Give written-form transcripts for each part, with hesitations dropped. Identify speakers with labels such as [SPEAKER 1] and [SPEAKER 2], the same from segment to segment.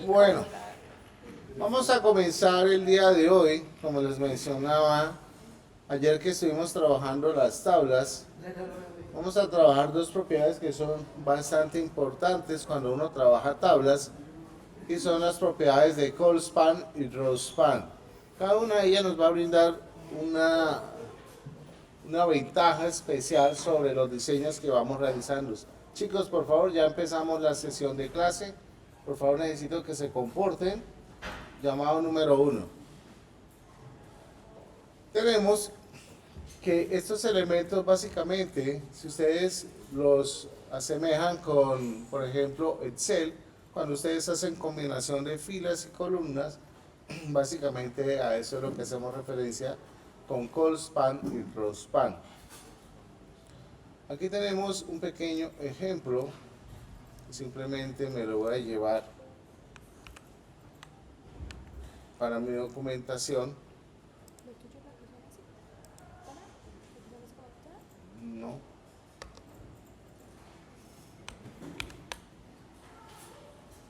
[SPEAKER 1] Bueno, vamos a comenzar el día de hoy, como les mencionaba ayer que estuvimos trabajando las tablas. Vamos a trabajar dos propiedades que son bastante importantes cuando uno trabaja tablas, y son las propiedades de call span y row span. Cada una de ellas nos va a brindar una, una ventaja especial sobre los diseños que vamos realizando. Chicos, por favor, ya empezamos la sesión de clase. Por favor, necesito que se comporten. Llamado número 1. Tenemos que estos elementos básicamente, si ustedes los asemejan con, por ejemplo, Excel, cuando ustedes hacen combinación de filas y columnas, básicamente a eso es lo que hacemos referencia con call span y row span. Aquí tenemos un pequeño ejemplo, simplemente me lo voy a llevar para mi documentación. No.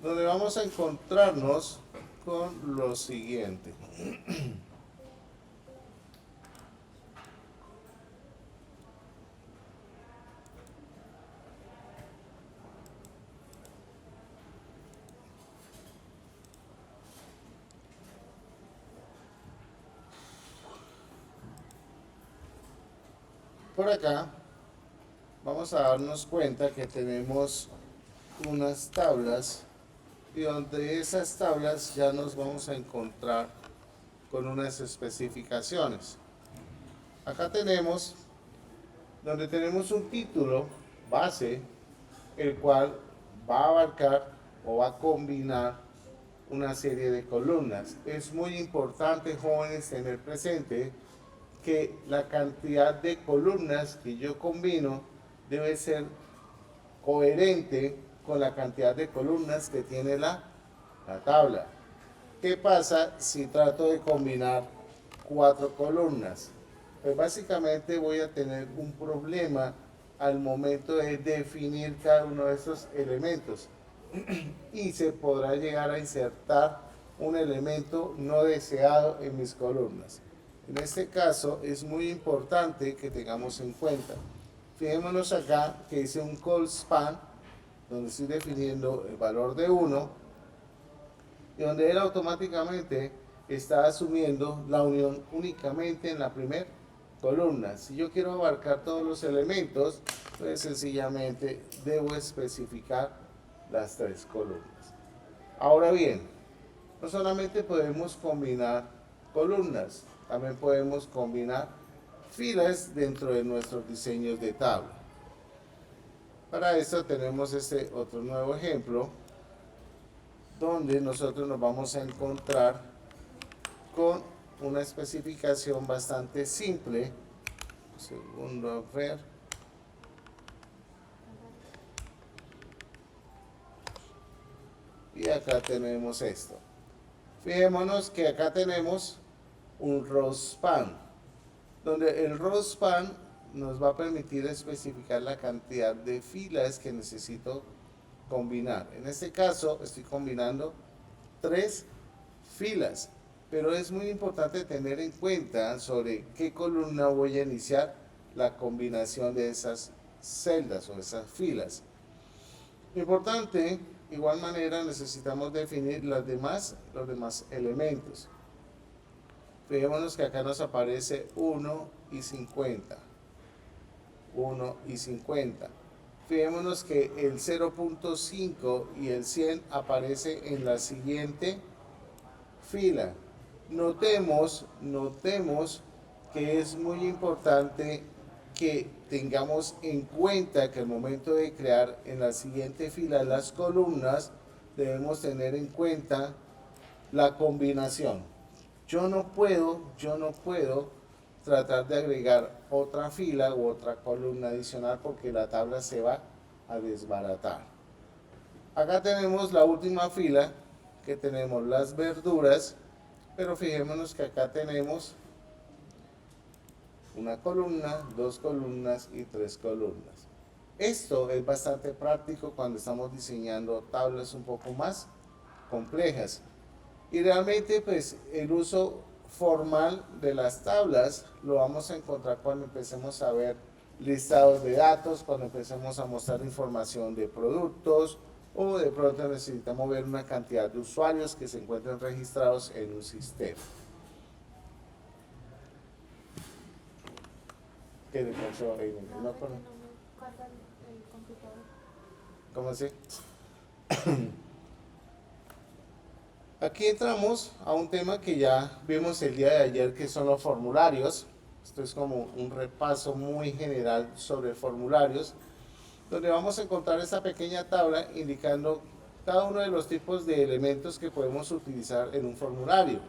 [SPEAKER 1] Donde vamos a encontrarnos con lo siguiente. Por acá vamos a darnos cuenta que tenemos unas tablas, y donde esas tablas ya nos vamos a encontrar con unas especificaciones. Acá tenemos donde tenemos un título base, el cual va a abarcar o va a combinar una serie de columnas. Es muy importante, jóvenes, tener presente que la cantidad de columnas que yo combino debe ser coherente con la cantidad de columnas que tiene la tabla. ¿Qué pasa si trato de combinar 4 columnas? Pues básicamente voy a tener un problema al momento de definir cada uno de esos elementos y se podrá llegar a insertar un elemento no deseado en mis columnas. En este caso es muy importante que tengamos en cuenta. Fijémonos acá que dice un call span, donde estoy definiendo el valor de 1, y donde él automáticamente está asumiendo la unión únicamente en la primera columna. Si yo quiero abarcar todos los elementos, pues sencillamente debo especificar las 3 columnas. Ahora bien, no solamente podemos combinar columnas, también podemos combinar filas dentro de nuestros diseños de tabla. Para esto tenemos este otro nuevo ejemplo, donde nosotros nos vamos a encontrar con una especificación bastante simple. Segundo, a ver. Y acá tenemos esto. Fijémonos que acá tenemos un row span, donde el row span nos va a permitir especificar la cantidad de filas que necesito combinar. En este caso estoy combinando 3 filas, pero es muy importante tener en cuenta sobre qué columna voy a iniciar la combinación de esas celdas o esas filas. Importante, igual manera necesitamos definir los demás elementos. Fijémonos que acá nos aparece 1 y 50. 1 y 50. Fijémonos que el 0.5 y el 100 aparece en la siguiente fila. Notemos que es muy importante que tengamos en cuenta que al momento de crear en la siguiente fila las columnas, debemos tener en cuenta la combinación. Yo no puedo tratar de agregar otra fila u otra columna adicional, porque la tabla se va a desbaratar. Acá tenemos la última fila, que tenemos las verduras, pero fijémonos que acá tenemos una columna, 2 columnas y 3 columnas. Esto es bastante práctico cuando estamos diseñando tablas un poco más complejas. Y realmente pues el uso formal de las tablas lo vamos a encontrar cuando empecemos a ver listados de datos, cuando empecemos a mostrar información de productos o de pronto necesitamos ver una cantidad de usuarios que se encuentren registrados en un sistema. ¿Qué le pasó ahí? ¿No? ¿Cómo así? Aquí entramos a un tema que ya vimos el día de ayer, que son los formularios. Esto es como un repaso muy general sobre formularios, donde vamos a encontrar esta pequeña tabla indicando cada uno de los tipos de elementos que podemos utilizar en un formulario.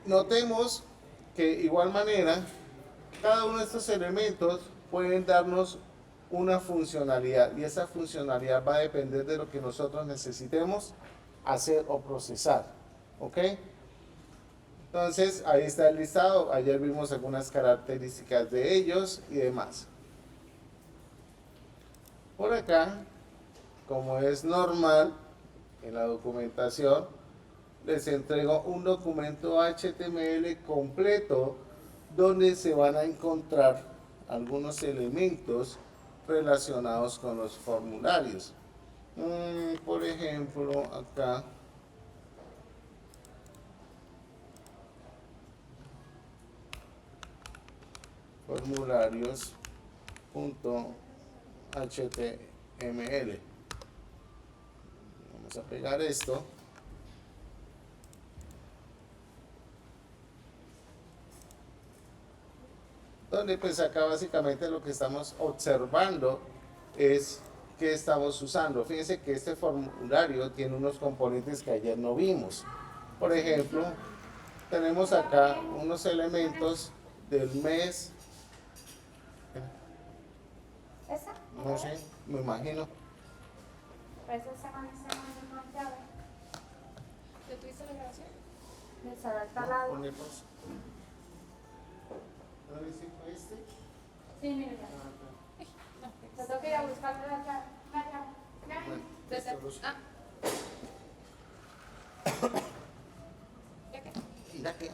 [SPEAKER 1] Notemos que igual manera, cada uno de estos elementos pueden darnos una funcionalidad y esa funcionalidad va a depender de lo que nosotros necesitemos hacer o procesar. ¿Ok? Entonces ahí está el listado, ayer vimos algunas características de ellos y demás. Por acá, como es normal en la documentación, les entrego un documento HTML completo donde se van a encontrar algunos elementos relacionados con los formularios. Por ejemplo, acá formularios.html. Vamos a pegar esto. Donde pues acá básicamente lo que estamos observando es que estamos usando. Fíjense que este formulario tiene unos componentes que ayer no vimos. Por ejemplo, tenemos acá unos elementos del mes.
[SPEAKER 2] ¿Esa?
[SPEAKER 1] No sé, me imagino.
[SPEAKER 2] Pero esa semana más llave.
[SPEAKER 3] ¿Ya tuviste la grabación?
[SPEAKER 2] De saber talado.
[SPEAKER 1] Ponemos. ¿No le hiciste este?
[SPEAKER 2] Sí, mira ya. Yo tengo que ir a buscar la llave.
[SPEAKER 1] Bueno,
[SPEAKER 3] Desde-
[SPEAKER 1] esto los-
[SPEAKER 3] Ah. ¿Ya qué?
[SPEAKER 1] Mira que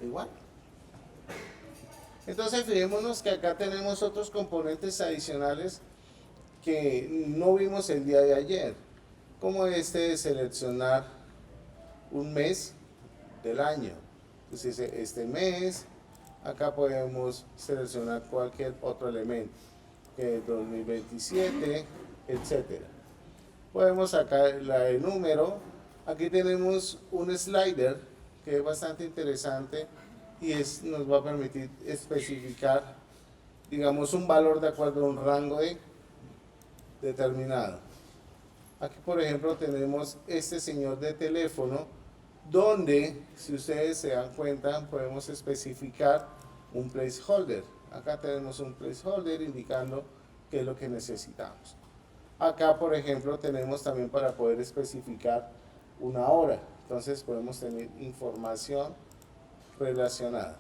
[SPEAKER 1] igual. Entonces fijémonos que acá tenemos otros componentes adicionales que no vimos el día de ayer, como este de seleccionar un mes del año. Entonces este mes, acá podemos seleccionar cualquier otro elemento, que es 2027, etcétera. Podemos sacar la de número. Aquí tenemos un slider que es bastante interesante y nos va a permitir especificar, digamos, un valor de acuerdo a un rango determinado. Aquí, por ejemplo, tenemos este señor de teléfono, donde, si ustedes se dan cuenta, podemos especificar un placeholder. Acá tenemos un placeholder indicando qué es lo que necesitamos. Acá, por ejemplo, tenemos también para poder especificar una hora. Entonces podemos tener información relacionada.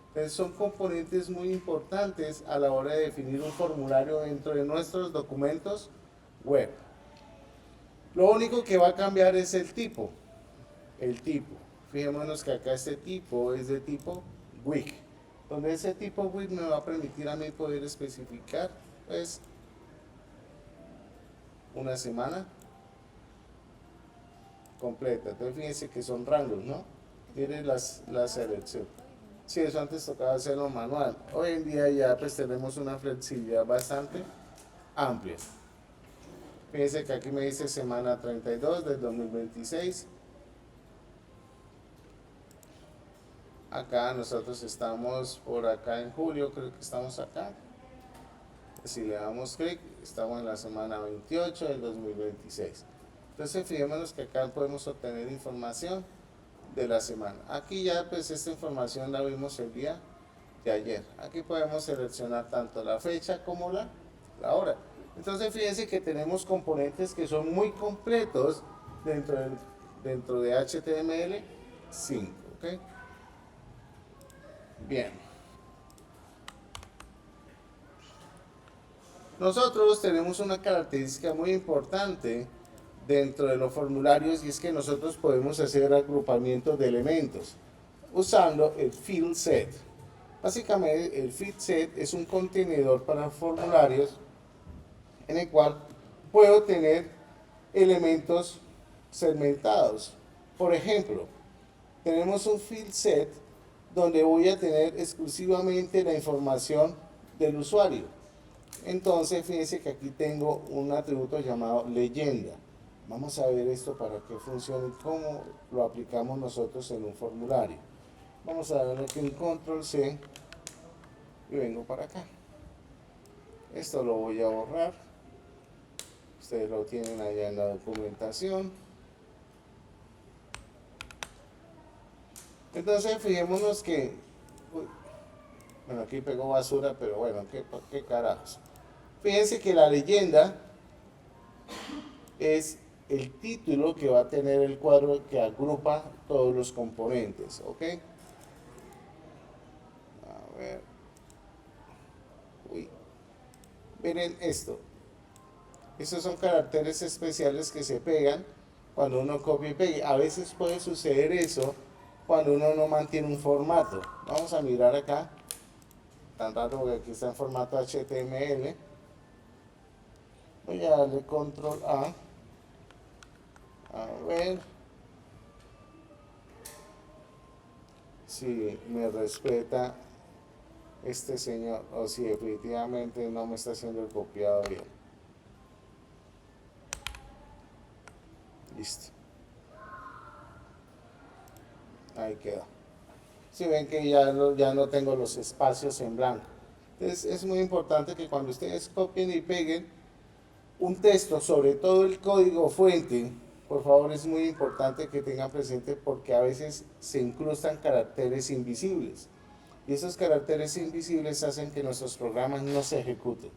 [SPEAKER 1] Entonces son componentes muy importantes a la hora de definir un formulario dentro de nuestros documentos web. Lo único que va a cambiar es el tipo. El tipo. Fijémonos que acá este tipo es de tipo week. Donde ese tipo week me va a permitir a mí poder especificar, pues, una semana completa. Entonces fíjense que son rangos, ¿no? Miren la selección. Sí, eso antes tocaba hacerlo manual. Hoy en día ya pues tenemos una flexibilidad bastante amplia. Fíjense que aquí me dice semana 32 del 2026. Acá nosotros estamos por acá en julio, creo que estamos acá. Si le damos clic, estamos en la semana 28 del 2026. Entonces fijémonos que acá podemos obtener información de la semana. Aquí ya pues esta información la vimos el día de ayer. Aquí podemos seleccionar tanto la fecha como la hora. Entonces fíjense que tenemos componentes que son muy completos dentro de HTML5. ¿Ok? Bien. Nosotros tenemos una característica muy importante dentro de los formularios y es que nosotros podemos hacer agrupamientos de elementos usando el field set. Básicamente el field set es un contenedor para formularios en el cual puedo tener elementos segmentados. Por ejemplo, tenemos un field set donde voy a tener exclusivamente la información del usuario. Entonces, fíjense que aquí tengo un atributo llamado leyenda. Vamos a ver esto para que funcione y cómo lo aplicamos nosotros en un formulario. Vamos a darle aquí un control C y vengo para acá. Esto lo voy a borrar. Ustedes lo tienen allá en la documentación. Entonces, fijémonos que, uy, bueno, aquí pegó basura, pero bueno, ¿qué carajos? Fíjense que la leyenda es el título que va a tener el cuadro que agrupa todos los componentes, ¿ok? A ver. Uy. Miren esto. Estos son caracteres especiales que se pegan cuando uno copia y pega. A veces puede suceder eso cuando uno no mantiene un formato. Vamos a mirar acá. Tan raro porque aquí está en formato HTML. Voy a darle control A. A ver si me respeta este señor o si definitivamente no me está haciendo el copiado bien. Listo. Ahí quedó. Si ven que ya no tengo los espacios en blanco. Entonces es muy importante que cuando ustedes copien y peguen un texto, sobre todo el código fuente, por favor es muy importante que tengan presente porque a veces se incrustan caracteres invisibles. Y esos caracteres invisibles hacen que nuestros programas no se ejecuten.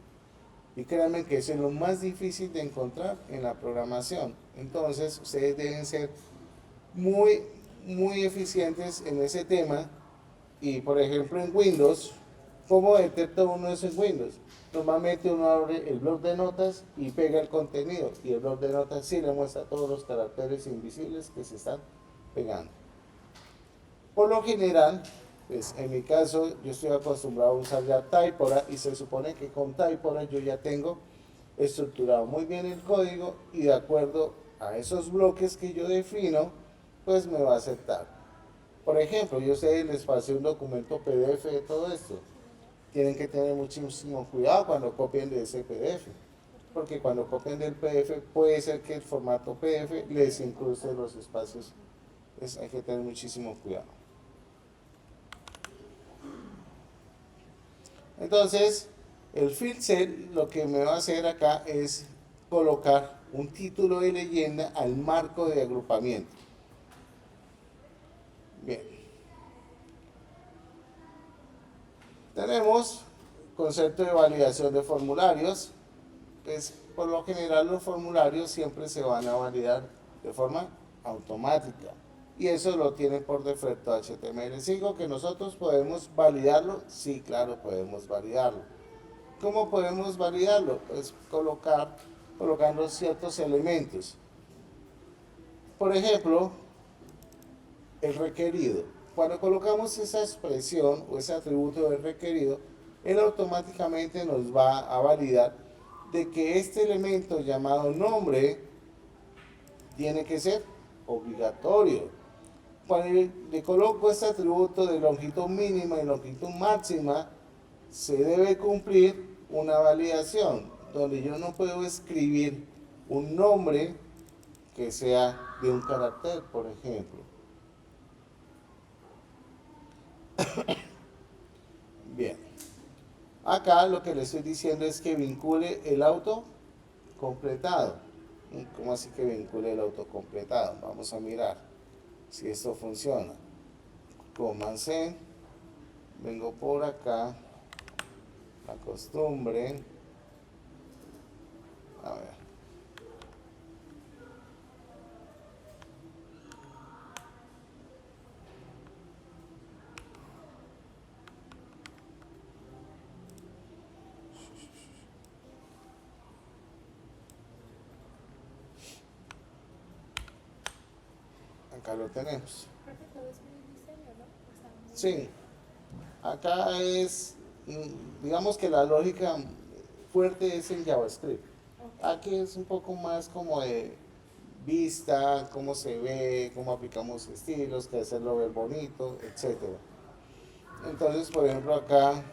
[SPEAKER 1] Y créanme que eso es lo más difícil de encontrar en la programación. Entonces ustedes deben ser muy eficientes en ese tema. Y por ejemplo en Windows, ¿cómo detecta uno eso en Windows? Normalmente uno abre el bloc de notas y pega el contenido. Y el bloc de notas sí le muestra todos los caracteres invisibles que se están pegando. Por lo general, pues en mi caso yo estoy acostumbrado a usar ya Typora y se supone que con Typora yo ya tengo estructurado muy bien el código y de acuerdo a esos bloques que yo defino, pues me va a aceptar. Por ejemplo, yo a ustedes les pasé un documento PDF de todo esto. Tienen que tener muchísimo cuidado cuando copien de ese PDF, porque cuando copien del PDF puede ser que el formato PDF les incruste los espacios. Entonces hay que tener muchísimo cuidado. Entonces, el field set lo que me va a hacer acá es colocar un título de leyenda al marco de agrupamiento. Bien. Tenemos concepto de validación de formularios. Pues por lo general los formularios siempre se van a validar de forma automática. Y eso lo tiene por defecto HTML5, que nosotros podemos validarlo. Sí, claro, podemos validarlo. ¿Cómo podemos validarlo? Pues colocando ciertos elementos. Por ejemplo, el requerido. Cuando colocamos esa expresión o ese atributo del requerido, él automáticamente nos va a validar de que este elemento llamado nombre tiene que ser obligatorio. Cuando le coloco este atributo de longitud mínima y longitud máxima, se debe cumplir una validación donde yo no puedo escribir un nombre que sea de un carácter, por ejemplo. Bien, acá lo que le estoy diciendo es que vincule el auto completado. ¿Cómo así que vincule el auto completado? Vamos a mirar si esto funciona. Command C, vengo por acá, la costumbre, a ver. Acá lo tenemos.
[SPEAKER 3] Creo que todo es muy diseño, ¿no? O sea, muy-
[SPEAKER 1] Sí, acá es, digamos que la lógica fuerte es en JavaScript.
[SPEAKER 3] Ok.
[SPEAKER 1] Aquí es un poco más como de vista, cómo se ve, cómo aplicamos estilos, que hacerlo ver bonito, etcétera. Entonces, por ejemplo, acá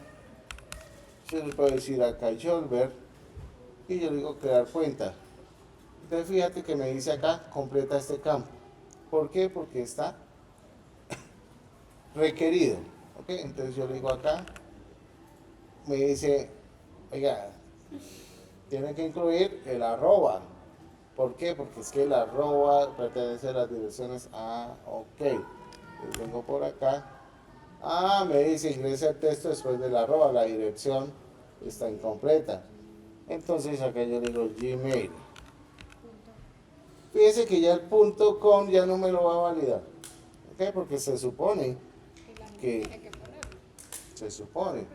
[SPEAKER 1] yo le puedo decir acá Jolver y yo le digo crear cuenta. Entonces, fíjate que me dice acá completa este campo. ¿Por qué? Porque está requerido. ¿Ok? Entonces yo le digo acá, me dice, oiga, tiene que incluir el arroba. ¿Por qué? Porque es que el arroba pertenece a las direcciones. Ah, ok. Entonces vengo por acá. Ah, me dice ingresa el texto después del arroba. La dirección está incompleta. Entonces acá yo le digo Gmail.
[SPEAKER 3] Punto.
[SPEAKER 1] Fíjese que ya el punto .com ya no me lo va a validar. ¿Ok? Porque se supone
[SPEAKER 3] Y la gente
[SPEAKER 1] que,
[SPEAKER 3] tiene que ponerlo.
[SPEAKER 1] se supone.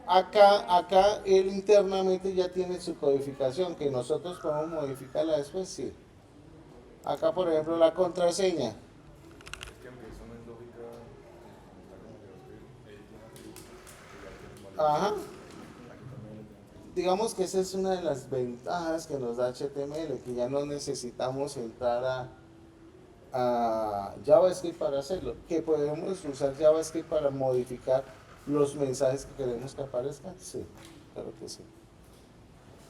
[SPEAKER 1] Acá él internamente ya tiene su codificación, que nosotros podemos modificarla después, sí. Acá, por ejemplo, la contraseña.
[SPEAKER 4] Es que aunque eso no es lógica, está como JavaScript, tiene atributos que ya tienen
[SPEAKER 1] Ajá.
[SPEAKER 4] validación. Aquí también le tiene atributos.
[SPEAKER 1] Digamos que esa es una de las ventajas que nos da HTML, que ya no necesitamos entrar a JavaScript para hacerlo, que podemos usar JavaScript para modificar los mensajes que queremos que aparezcan, sí, claro que sí.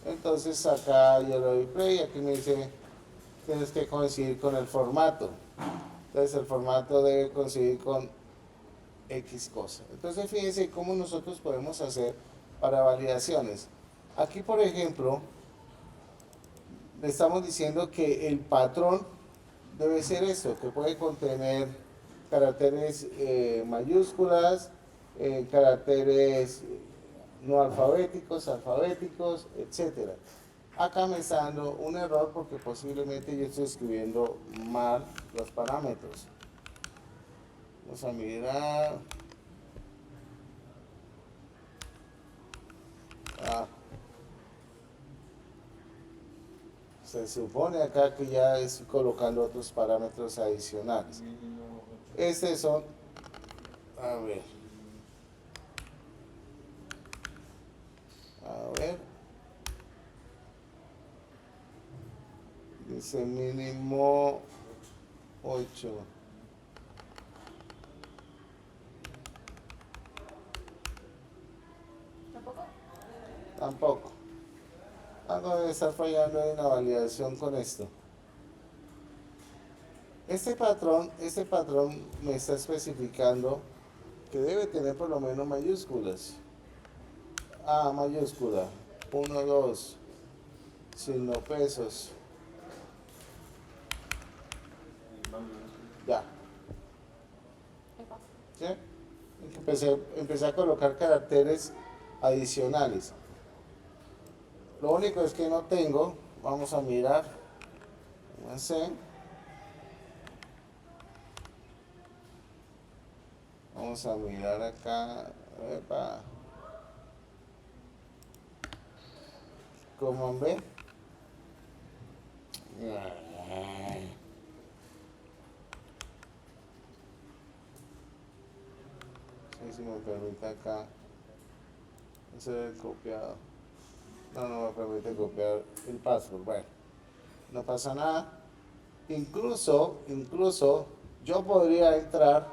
[SPEAKER 1] Entonces acá yo le doy play, aquí me dice tienes que coincidir con el formato. Entonces el formato debe coincidir con X cosa. Entonces fíjense cómo nosotros podemos hacer para validaciones. Aquí por ejemplo, le estamos diciendo que el patrón debe ser esto, que puede contener caracteres mayúsculas, caracteres no alfabéticos, alfabéticos, etcétera. Acá me está dando un error porque posiblemente yo estoy escribiendo mal los parámetros. Vamos a mirar. Ah, se supone acá que ya estoy colocando otros parámetros adicionales.
[SPEAKER 4] Mínimo 8.
[SPEAKER 1] Estos son, a ver, dice mínimo 8.
[SPEAKER 3] ¿Tampoco?
[SPEAKER 1] Tampoco. Algo debe estar fallando en la validación con esto. Este patrón me está especificando que debe tener por lo menos mayúsculas. A mayúscula, 1, 2, signo pesos, ya.
[SPEAKER 3] Epa.
[SPEAKER 1] ¿Sí? Empecé a colocar caracteres adicionales. Lo único es que no tengo, vamos a mirar, vamos a mirar acá, epa, ¿cómo ven? Si me permite acá, hacer el copiado. No me permite copiar el password. Bueno, no pasa nada. Incluso yo podría entrar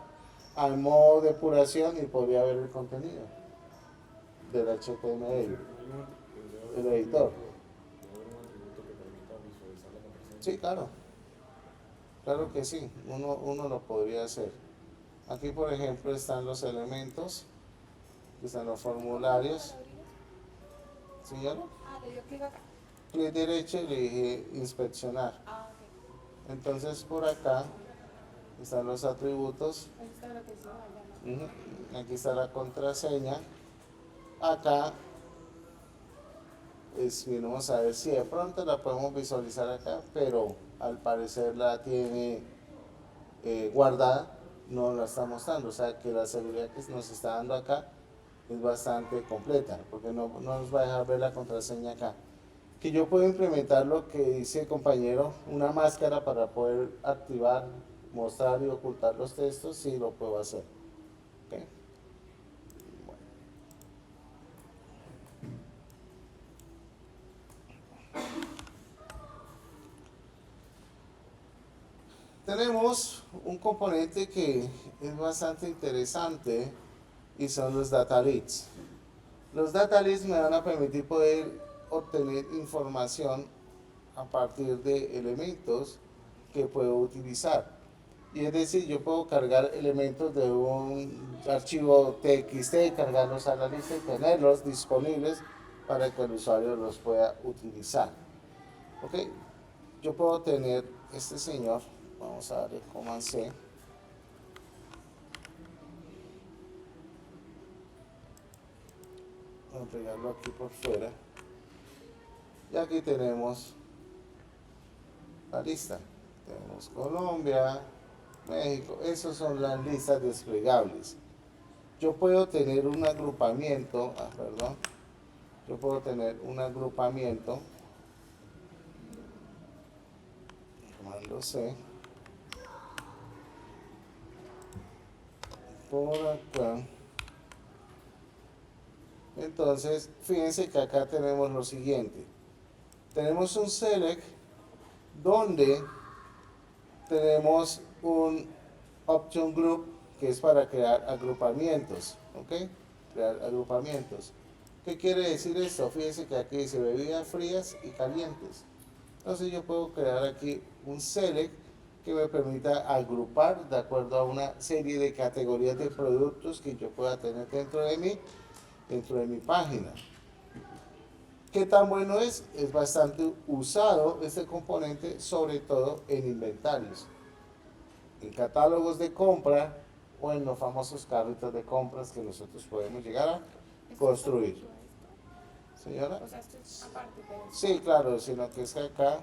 [SPEAKER 1] al modo depuración y podría ver el contenido del HTML, el editor.
[SPEAKER 4] Debe haber un atributo que permita visualizar la contraseña.
[SPEAKER 1] Sí, claro que sí, uno lo podría hacer. Aquí, por ejemplo, están los elementos, están los formularios. ¿Sí, ya no?
[SPEAKER 3] Ah, le dio clic acá.
[SPEAKER 1] Clic derecho y le dije inspeccionar.
[SPEAKER 3] Ah, ok.
[SPEAKER 1] Entonces, por acá están los atributos.
[SPEAKER 3] Ahí está lo que se vaya, ¿no?
[SPEAKER 1] Aquí está la contraseña. Acá, vamos a ver si de pronto la podemos visualizar acá, pero al parecer la tiene guardada, no la está mostrando. O sea que la seguridad que nos está dando acá es bastante completa, porque no nos va a dejar ver la contraseña acá. Que yo puedo implementar lo que dice el compañero, una máscara para poder activar, mostrar y ocultar los textos, sí lo puedo hacer. ¿Ok? Bueno. Tenemos un componente que es bastante interesante y son los data leads. Los data leads me van a permitir poder obtener información a partir de elementos que puedo utilizar. Y es decir, yo puedo cargar elementos de un archivo TXT, cargarlos a la lista y tenerlos disponibles para que el usuario los pueda utilizar. ¿Ok? Yo puedo tener este señor, vamos a darle Command C. Voy a pegarlo aquí por fuera. Y aquí tenemos la lista. Tenemos Colombia, México. Esas son las listas desplegables. Yo puedo tener un agrupamiento, yo puedo tener un agrupamiento, comando C, por acá. Entonces, fíjense que acá tenemos lo siguiente. Tenemos un select donde tenemos un option group que es para crear agrupamientos, ¿ok? Crear agrupamientos. ¿Qué quiere decir esto? Fíjense que aquí dice bebidas frías y calientes. Entonces yo puedo crear aquí un select que me permita agrupar de acuerdo a una serie de categorías de productos que yo pueda tener dentro de mi página. ¿Qué tan bueno es? Es bastante usado este componente, sobre todo en inventarios, en catálogos de compra o en los famosos carritos de compras que nosotros podemos llegar a construir. ¿Señora?
[SPEAKER 3] O sea, esto es aparte, pero
[SPEAKER 1] Sí, claro, sino que es que acá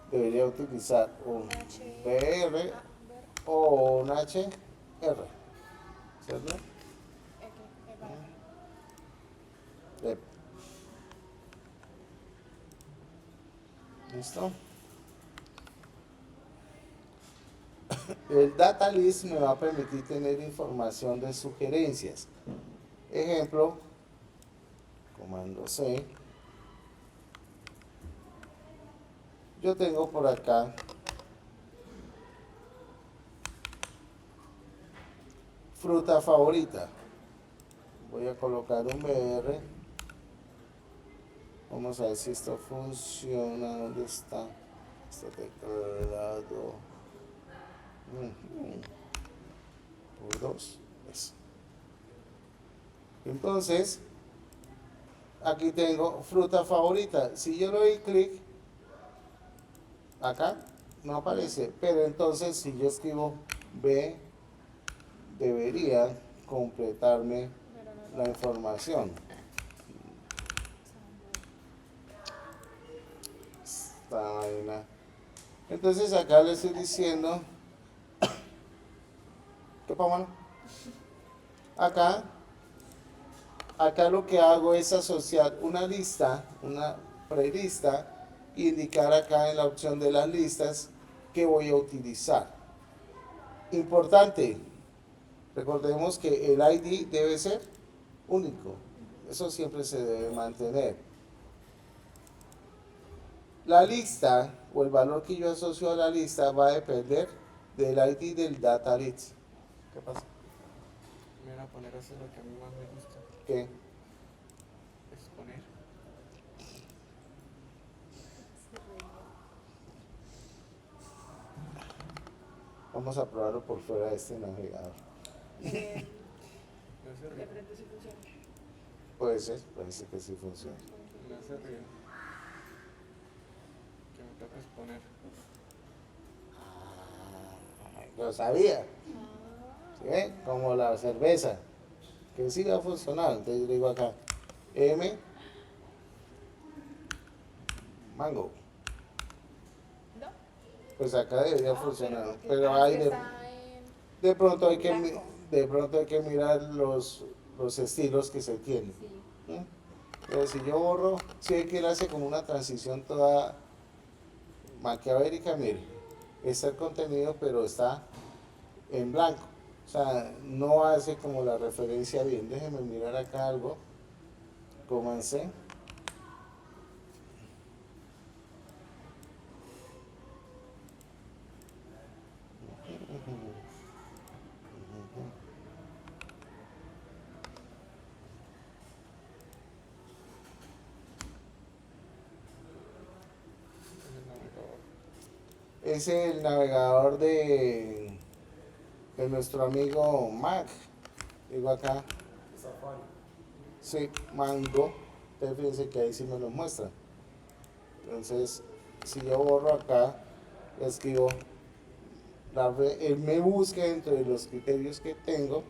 [SPEAKER 1] debería utilizar un BR o un HR, ¿cierto? Bien. ¿Listo? El data list me va a permitir tener información de sugerencias. Ejemplo, comando C. Yo tengo por acá fruta favorita. Voy a colocar un BR. Vamos a ver si esto funciona. ¿Dónde está? Este teclado. Por 2. Eso. Entonces, aquí tengo fruta favorita. Si yo le doy clic acá, no aparece. Pero entonces, si yo escribo B, debería completarme la información. Esta vaina. Entonces acá le estoy diciendo, ¿qué pasa, mano? Acá lo que hago es asociar una lista, una prelista, e indicar acá en la opción de las listas que voy a utilizar. Importante, recordemos que el ID debe ser único, eso siempre se debe mantener. La lista o el valor que yo asocio a la lista va a depender del ID del data lead. ¿Qué pasa?
[SPEAKER 5] Me van a poner a hacer lo que a mí más me gusta,
[SPEAKER 1] ¿Qué?
[SPEAKER 5] exponer.
[SPEAKER 1] Vamos a probarlo por fuera de este navegador.
[SPEAKER 5] Me hace
[SPEAKER 3] de
[SPEAKER 5] reír.
[SPEAKER 3] pronto sí funciona.
[SPEAKER 1] Puede ser que sí funcione.
[SPEAKER 5] Me hace reír. Que me toca exponer.
[SPEAKER 1] Lo sabía. ¿Sí ven? Como la cerveza, que sí va a funcionar. Entonces yo digo acá, M, mango.
[SPEAKER 3] ¿No?
[SPEAKER 1] Pues acá debería funcionar,
[SPEAKER 3] porque
[SPEAKER 1] pero
[SPEAKER 3] aquí
[SPEAKER 1] hay
[SPEAKER 3] está en
[SPEAKER 1] de pronto hay que
[SPEAKER 3] blanco.
[SPEAKER 1] de pronto hay que mirar los estilos que se tienen.
[SPEAKER 3] Sí.
[SPEAKER 1] ¿Mm? Pero si yo borro, si ve que él hace como una transición toda maquiavélica, mire, está el contenido, pero está en blanco. O sea, no hace como la referencia bien. Déjenme mirar acá algo. Comencé. Es el navegador de nuestro amigo Mac. Digo acá,
[SPEAKER 4] Safari.
[SPEAKER 1] sí, Mango. Entonces fíjense que ahí sí me lo muestra. Entonces, si yo borro acá, escribo, él me busca dentro de los criterios que tengo,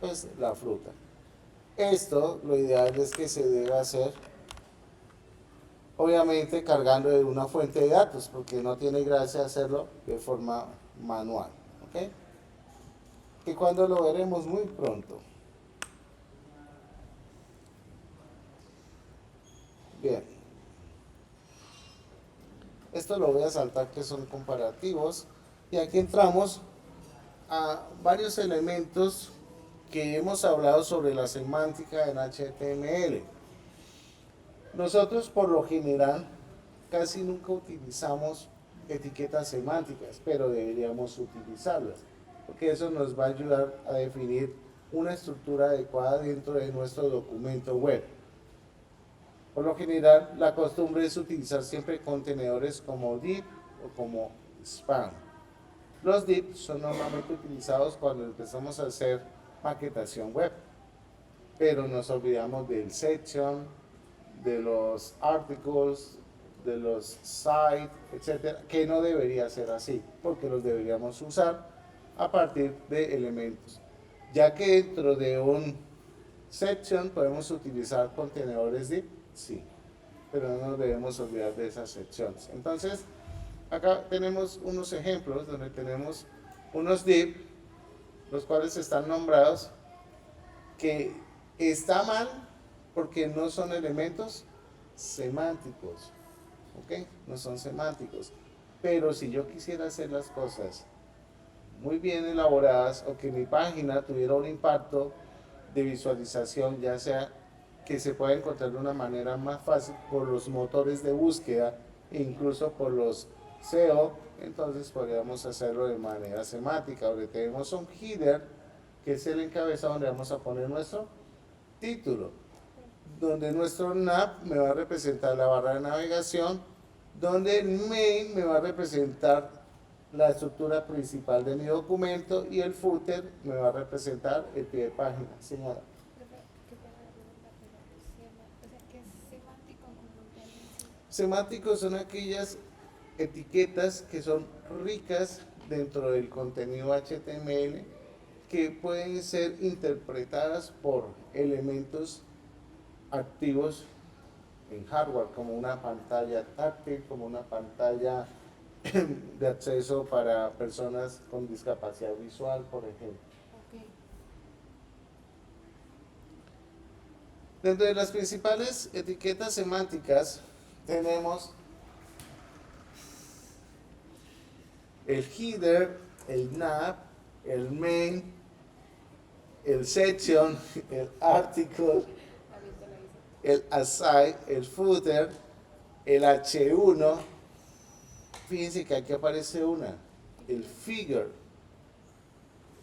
[SPEAKER 1] pues la fruta. Esto, lo ideal es que se debe hacer, obviamente cargando de una fuente de datos, porque no tiene gracia hacerlo de forma manual. ¿Ok? Que cuando lo veremos muy pronto. Bien. Esto lo voy a saltar, que son comparativos. Y aquí entramos a varios elementos que hemos hablado sobre la semántica en HTML. Nosotros por lo general casi nunca utilizamos etiquetas semánticas, pero deberíamos utilizarlas, porque eso nos va a ayudar a definir una estructura adecuada dentro de nuestro documento web. Por lo general, la costumbre es utilizar siempre contenedores como div o como span. Los div son normalmente utilizados cuando empezamos a hacer maquetación web, pero nos olvidamos del section, de los articles, de los site, etcétera, que no debería ser así, porque los deberíamos usar a partir de elementos, ya que dentro de un section podemos utilizar contenedores div, sí, pero no nos debemos olvidar de esas secciones. Entonces, acá tenemos unos ejemplos donde tenemos unos div, los cuales están nombrados, que está mal porque no son elementos semánticos, ¿ok? No son semánticos. Pero si yo quisiera hacer las cosas muy bien elaboradas o que mi página tuviera un impacto de visualización, ya sea que se pueda encontrar de una manera más fácil por los motores de búsqueda e incluso por los SEO, entonces podríamos hacerlo de manera semántica, donde tenemos un header, que es el encabezado donde vamos a poner nuestro título, donde nuestro nav me va a representar la barra de navegación, donde el main me va a representar la estructura principal de mi documento y el footer me va a representar el pie de página. Señora.
[SPEAKER 3] ¿Qué es semántico como tal?
[SPEAKER 1] Semánticos son aquellas etiquetas que son ricas dentro del contenido HTML, que pueden ser interpretadas por elementos activos en hardware, como una pantalla táctil, como una pantalla de acceso para personas con discapacidad visual, por ejemplo.
[SPEAKER 3] Ok.
[SPEAKER 1] Dentro de las principales etiquetas semánticas tenemos el header, el nav, el main, el section, el article, el aside, el footer, el H1. Fíjense que aquí aparece una, el figure.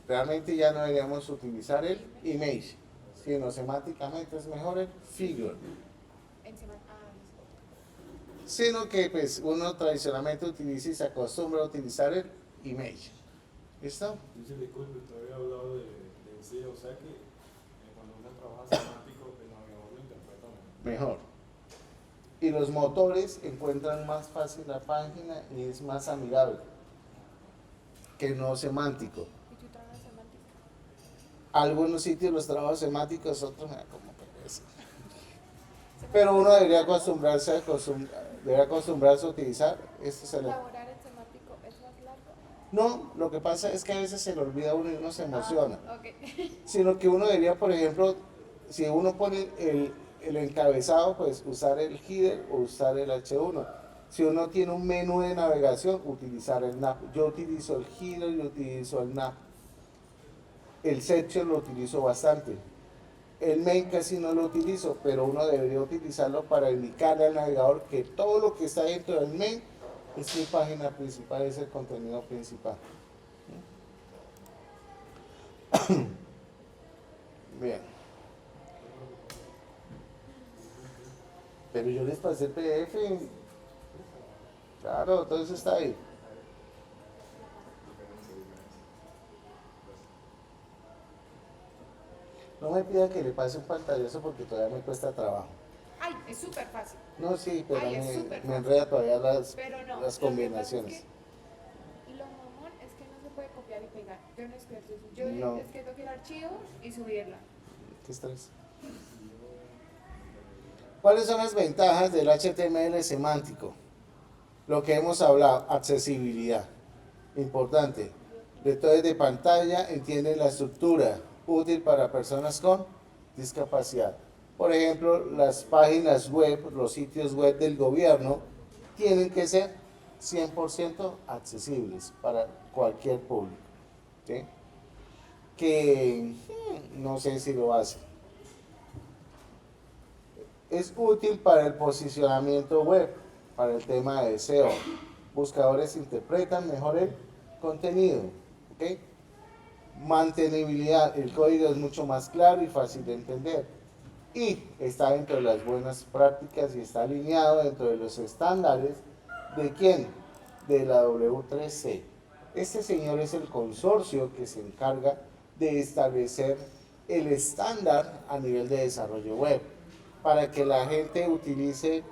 [SPEAKER 1] Realmente ya no deberíamos utilizar el image, sino semánticamente es mejor el figure. Sino que pues uno tradicionalmente utiliza y se acostumbra a utilizar el image. ¿Listo?
[SPEAKER 4] Dice, disculpe, usted había hablado de sí, o sea que cuando uno trabaja semántico, el navegador lo interpreta mejor.
[SPEAKER 1] Mejor. Y los motores encuentran más fácil la página y es más amigable que no semántico.
[SPEAKER 3] ¿Y tú trabajas semántico?
[SPEAKER 1] Algunos sitios los trabajos semánticos, otros me da como pereza. Pero uno debería acostumbrarse a utilizar estos elementos.
[SPEAKER 3] ¿Laborar en semántico es más largo?
[SPEAKER 1] No, lo que pasa es que a veces se le olvida a uno y uno se emociona.
[SPEAKER 3] Ah, ok.
[SPEAKER 1] Sino que uno debería, por ejemplo, si uno pone el encabezado, pues usar el header o usar el H1. Si uno tiene un menú de navegación, utilizar el nav. Yo utilizo el header y utilizo el nav. El section lo utilizo bastante. El main casi no lo utilizo, pero uno debería utilizarlo para indicarle al navegador que todo lo que está dentro del main es mi página principal, es el contenido principal. Bien. Pero yo les pasé el PDF. Claro, todo eso está ahí. No me pida que le pase un pantallazo porque todavía me cuesta trabajo.
[SPEAKER 3] Ay, es súper fácil.
[SPEAKER 1] No, sí, pero
[SPEAKER 3] Ay, es súper
[SPEAKER 1] me
[SPEAKER 3] fácil.
[SPEAKER 1] enreda todavía
[SPEAKER 3] Pero no,
[SPEAKER 1] las
[SPEAKER 3] lo que
[SPEAKER 1] combinaciones.
[SPEAKER 3] pasa es que lo mamón es que no se puede copiar y pegar. Yo no escribo eso. Yo
[SPEAKER 1] No.
[SPEAKER 3] es que toque el archivo y subirla.
[SPEAKER 1] ¿Qué estrés? ¿Cuáles son las ventajas del HTML semántico? Lo que hemos hablado, accesibilidad. Importante. Lectores de pantalla entienden la estructura, útil para personas con discapacidad. Por ejemplo, las páginas web, los sitios web del gobierno tienen que ser 100% accesibles para cualquier público. ¿Sí? Que no sé si lo hace. Es útil para el posicionamiento web, para el tema de SEO. Buscadores interpretan mejor el contenido. ¿Ok? Mantenibilidad, el código es mucho más claro y fácil de entender. Y está dentro de las buenas prácticas y está alineado dentro de los estándares de quién, de la W3C. Este señor es el consorcio que se encarga de establecer el estándar a nivel de desarrollo web para que la gente utilice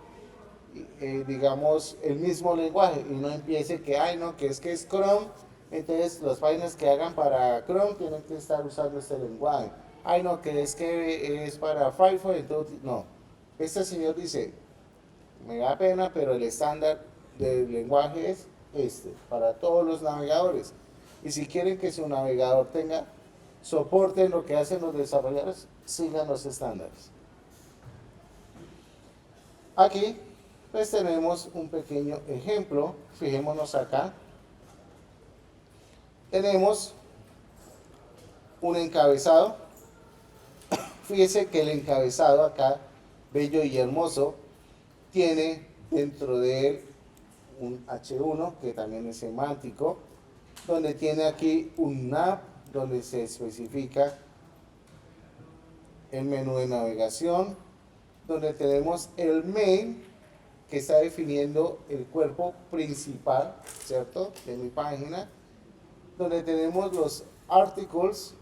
[SPEAKER 1] digamos el mismo lenguaje y no empiece que ay no, que es Chrome, entonces las páginas que hagan para Chrome tienen que estar usando este lenguaje. Ay no, que es para Firefox, entonces no. Este señor dice, me da pena, pero el estándar del lenguaje es este, para todos los navegadores. Y si quieren que su navegador tenga soporte en lo que hacen los desarrolladores, sigan los estándares. Aquí pues tenemos un pequeño ejemplo, fijémonos acá. Tenemos un encabezado. Fíjese que el encabezado acá, bello y hermoso, tiene dentro de él un H1 que también es semántico, donde tiene aquí un nav donde se especifica el menú de navegación, donde tenemos el main que está definiendo el cuerpo principal, ¿cierto?, de mi página, donde tenemos los articles,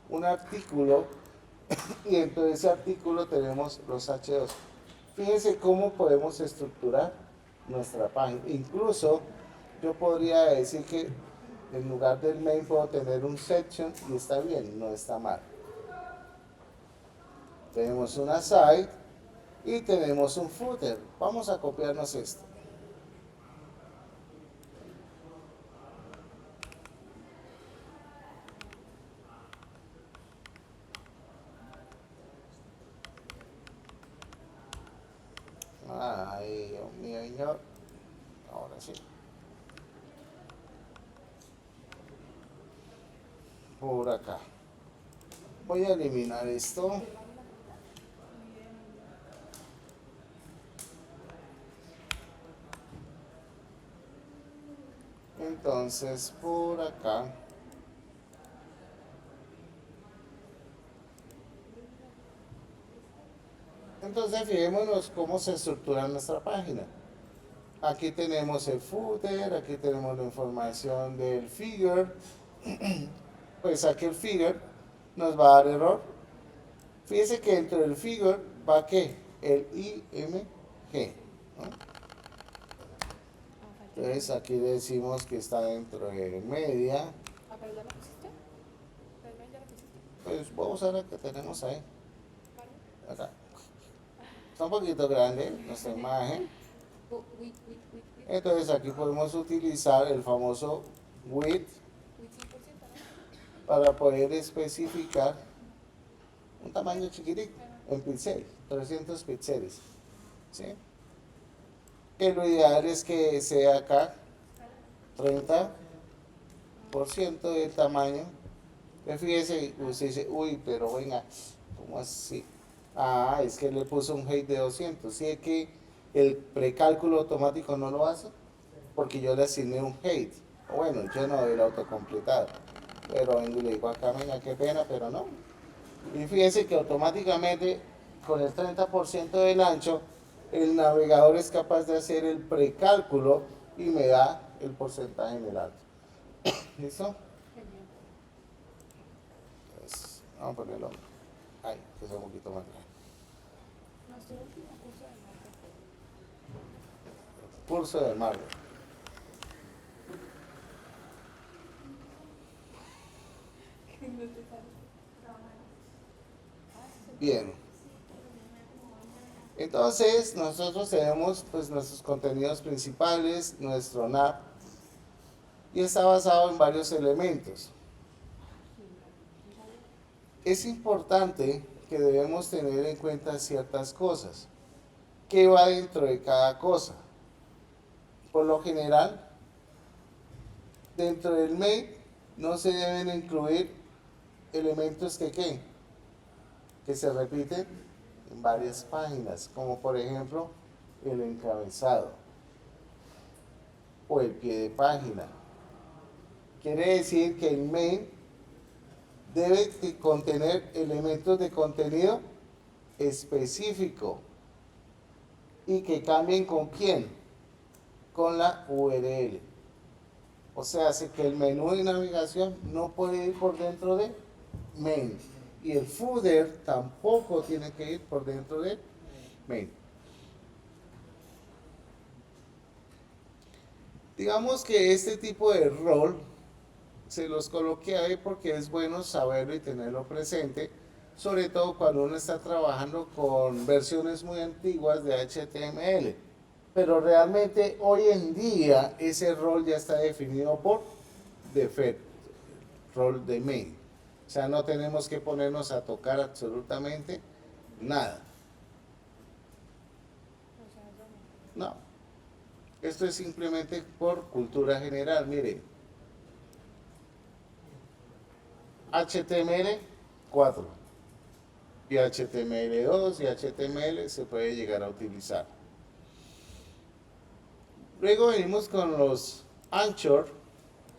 [SPEAKER 1] un artículo, y dentro de ese artículo tenemos los H2. Fíjense cómo podemos estructurar nuestra página. Incluso yo podría decir que en lugar del main puedo tener un section y está bien, no está mal. Tenemos una site y tenemos un footer. Vamos a copiarnos esto. Ay, Dios mío, señor. Ahora sí. Por acá. Voy a eliminar esto. Entonces, por acá. Entonces, fijémonos cómo se estructura nuestra página. Aquí tenemos el footer, aquí tenemos la información del figure. Pues aquí el figure nos va a dar error. Fíjese que dentro del figure va ¿qué? El IMG, ¿no? Entonces aquí decimos que está dentro de media.
[SPEAKER 3] Ah, pero ya lo pusiste. ¿Pero ya lo pusiste?
[SPEAKER 1] Pues vamos a ver la que tenemos ahí. Acá. Está un poquito grande nuestra imagen.
[SPEAKER 3] Wait.
[SPEAKER 1] Entonces aquí podemos utilizar el famoso width
[SPEAKER 3] 100%, ¿no?
[SPEAKER 1] para poder especificar un tamaño chiquitito. en píxeles, 300 píxeles, ¿sí? Que lo ideal es que sea acá 30% del tamaño. Fíjese, usted dice, uy, pero venga, ¿cómo así? Ah, es que le puso un height de 200. ¿Sí es que el precálculo automático no lo hace? Porque yo le asigné un height. Bueno, yo no el autocompletado. Pero vengo y le digo acá, venga, qué pena, pero no. Y fíjese que automáticamente, con el 30% del ancho, el navegador es capaz de hacer el precálculo y me da el porcentaje en el alto. ¿Listo? Pues, vamos a ponerlo ahí, que es un poquito más grande.
[SPEAKER 3] Nuestro último curso de marketing.
[SPEAKER 1] Curso de Marvel. Bien. Entonces, nosotros tenemos pues nuestros contenidos principales, nuestro NAP, y está basado en varios elementos. Es importante que debemos tener en cuenta ciertas cosas. ¿Qué va dentro de cada cosa? Por lo general, dentro del mail no se deben incluir elementos que se repiten en varias páginas, como por ejemplo el encabezado o el pie de página. Quiere decir que el mail debe contener elementos de contenido específico y que cambien con quién, con la URL. O sea, hace que el menú de navegación no puede ir por dentro de main y el footer tampoco tiene que ir por dentro de main. Digamos que este tipo de rol se los coloqué ahí porque es bueno saberlo y tenerlo presente, sobre todo cuando uno está trabajando con versiones muy antiguas de HTML. Pero realmente hoy en día ese rol ya está definido por defecto, rol de main. O sea, no tenemos que ponernos a tocar absolutamente nada. No. Esto es simplemente por cultura general. Mire, HTML4 y HTML2 y HTML se puede llegar a utilizar. Luego venimos con los Anchor,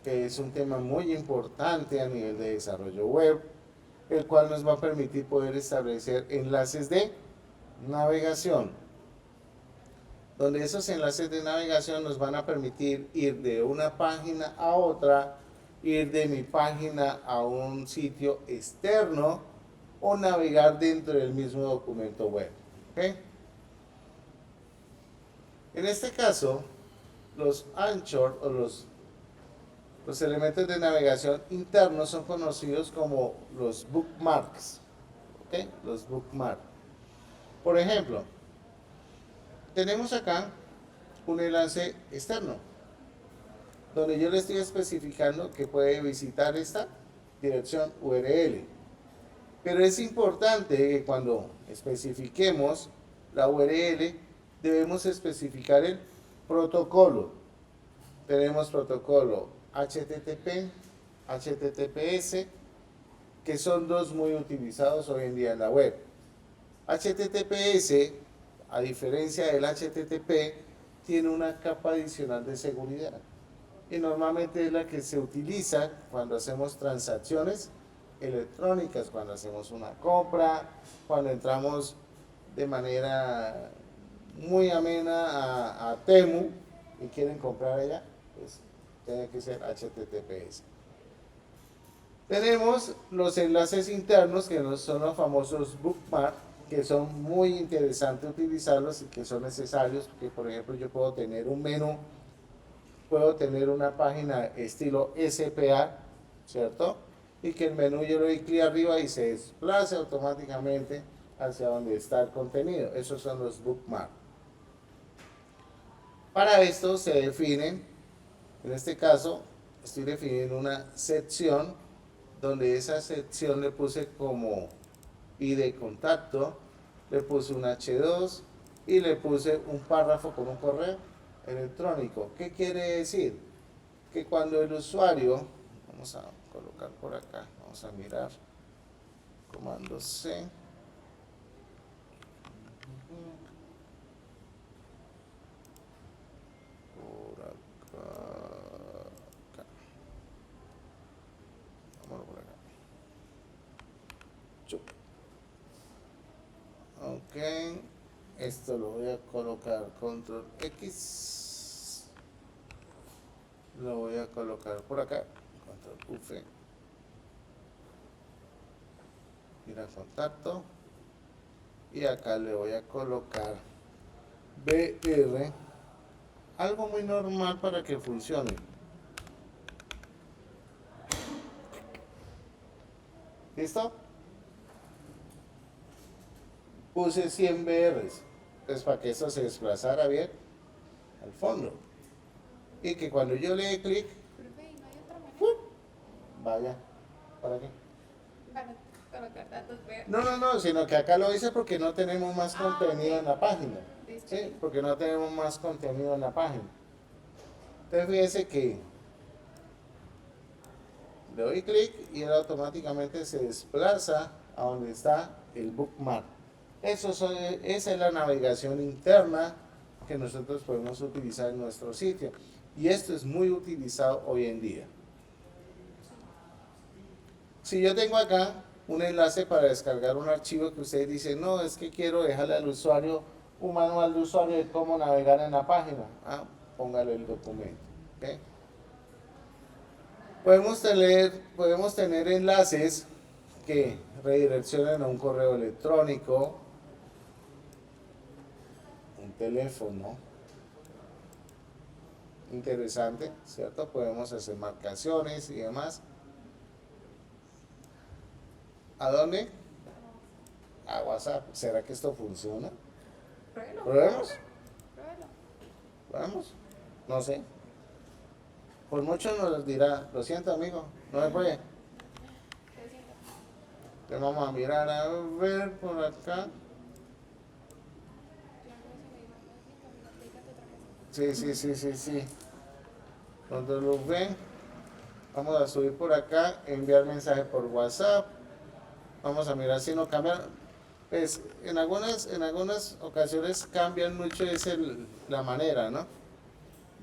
[SPEAKER 1] que es un tema muy importante a nivel de desarrollo web, el cual nos va a permitir poder establecer enlaces de navegación, donde esos enlaces de navegación nos van a permitir ir de una página a otra, ir de mi página a un sitio externo o navegar dentro del mismo documento web. ¿Okay? En este caso, los Anchor o los elementos de navegación internos son conocidos como los bookmarks. ¿Okay? Los bookmarks. Por ejemplo, tenemos acá un enlace externo, donde yo le estoy especificando que puede visitar esta dirección URL. Pero es importante que cuando especifiquemos la URL, debemos especificar el protocolo. Tenemos protocolo HTTP, HTTPS, que son dos muy utilizados hoy en día en la web. HTTPS, a diferencia del HTTP, tiene una capa adicional de seguridad. Y normalmente es la que se utiliza cuando hacemos transacciones electrónicas, cuando hacemos una compra, cuando entramos de manera muy amena a Temu y quieren comprar allá, pues tiene que ser HTTPS. Tenemos los enlaces internos, que son los famosos bookmarks, que son muy interesantes utilizarlos y que son necesarios, porque por ejemplo yo puedo tener un menú, puedo tener una página estilo SPA, ¿cierto? Y que el menú yo le doy clic arriba y se desplace automáticamente hacia donde está el contenido. Esos son los bookmarks. Para esto se definen, en este caso estoy definiendo una sección, donde esa sección le puse como ID contacto le puse un H2 y le puse un párrafo con un correo electrónico. ¿Qué quiere decir? Que cuando el usuario, vamos a colocar por acá, vamos a mirar, comando C, por acá, vámonos por acá. Chup. Ok, esto lo voy a colocar control X, lo voy a colocar por acá, control V, mira contacto, y acá le voy a colocar BR, algo muy normal para que funcione. ¿Listo? Puse 100 BRs, pues para que eso se desplazara bien al fondo. Y que cuando yo le dé clic,
[SPEAKER 3] Profe, ¿y no hay otra manera?
[SPEAKER 1] vaya, ¿para qué?
[SPEAKER 3] Para colocar datos verdes.
[SPEAKER 1] No, sino que acá lo hice porque no tenemos más contenido en la página.
[SPEAKER 3] Listo.
[SPEAKER 1] Sí, porque no tenemos más contenido en la página. Entonces fíjense que le doy clic y él automáticamente se desplaza a donde está el bookmark. Esa es la navegación interna que nosotros podemos utilizar en nuestro sitio. Y esto es muy utilizado hoy en día. Si yo tengo acá un enlace para descargar un archivo que ustedes dicen, no, es que quiero dejarle al usuario un manual de usuario de cómo navegar en la página. Póngale el documento. ¿Okay? Podemos tener enlaces que redireccionen a un correo electrónico, un teléfono. Interesante, ¿cierto? Podemos hacer marcaciones y demás. ¿A dónde? A WhatsApp. ¿Será que esto funciona?
[SPEAKER 3] Pruébelo.
[SPEAKER 1] ¿Probemos?
[SPEAKER 3] Pruébelo.
[SPEAKER 1] ¿Probemos? No sé. Por mucho nos dirá, lo siento amigo, no me puede.
[SPEAKER 3] Lo siento.
[SPEAKER 1] Le vamos a mirar a ver por acá.
[SPEAKER 3] Claro, se me dijo, no, sí, camina, aplícate otra cosa.
[SPEAKER 1] Sí. Cuando lo ven, vamos a subir por acá, enviar mensaje por WhatsApp. Vamos a mirar si no cambia. Pues en algunas ocasiones cambian mucho la manera, ¿no?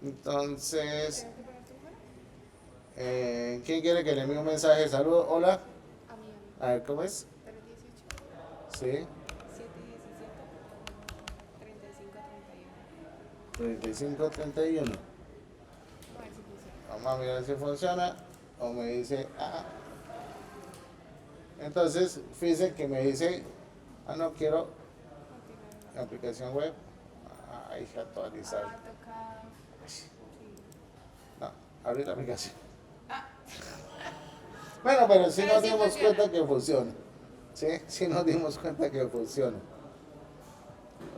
[SPEAKER 1] Entonces,
[SPEAKER 3] ¿Tengo que poner tu número?
[SPEAKER 1] ¿quién quiere que le envíe un mensaje de saludo? Hola.
[SPEAKER 3] A mí.
[SPEAKER 1] A ver, ¿cómo es?
[SPEAKER 3] 318
[SPEAKER 1] Sí,
[SPEAKER 3] 717 3531.
[SPEAKER 1] 3531.
[SPEAKER 3] A ver si funciona.
[SPEAKER 1] Vamos a mirar si funciona. O me dice, Entonces, fíjense que me dice, no quiero
[SPEAKER 3] Continuar.
[SPEAKER 1] aplicación web. Hay que actualizar.
[SPEAKER 3] Toca. Sí.
[SPEAKER 1] No, abrir la aplicación. Bueno, pero sí
[SPEAKER 3] Pero
[SPEAKER 1] nos
[SPEAKER 3] sí
[SPEAKER 1] dimos
[SPEAKER 3] funciona.
[SPEAKER 1] cuenta que funciona. Sí nos dimos cuenta que funciona.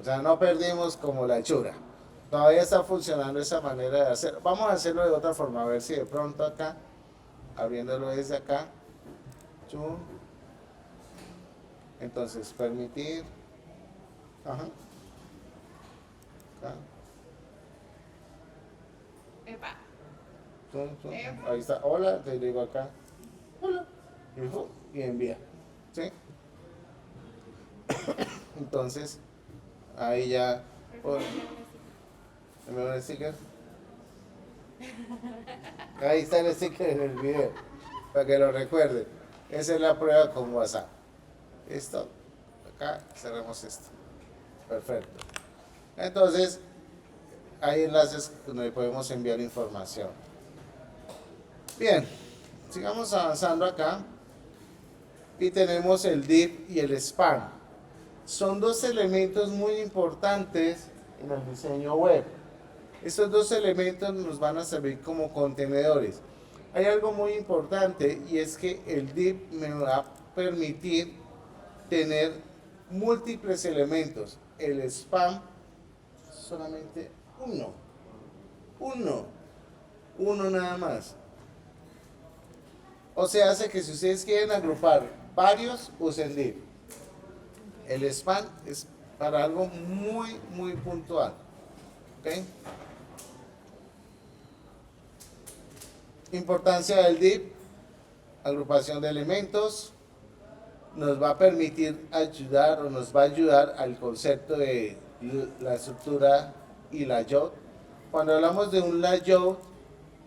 [SPEAKER 1] O sea, no perdimos como la hechura. Todavía está funcionando esa manera de hacer. Vamos a hacerlo de otra forma, a ver si de pronto acá, abriéndolo desde acá. Chum. Entonces, permitir. Ajá. Acá.
[SPEAKER 3] Epa.
[SPEAKER 1] Chum. Ahí está. Hola, te digo acá. Hola. Y envía. ¿Sí? Entonces, ahí ya. ¿Me va el sticker? Ahí está el sticker en el video. Para que lo recuerden. Esa es la prueba con WhatsApp. ¿Listo? Acá cerremos esto. Perfecto. Entonces, hay enlaces donde podemos enviar información. Bien, sigamos avanzando acá. Y tenemos el div y el span. Son dos elementos muy importantes en el diseño web. Estos dos elementos nos van a servir como contenedores. Hay algo muy importante y es que el div me va a permitir tener múltiples elementos. El span solamente uno nada más. O sea, hace que si ustedes quieren agrupar varios, usen div. El span es para algo muy, muy puntual. ¿Ok? Importancia del div, agrupación de elementos, nos va a permitir ayudar o nos va a ayudar al concepto de la estructura y layout. Cuando hablamos de un layout,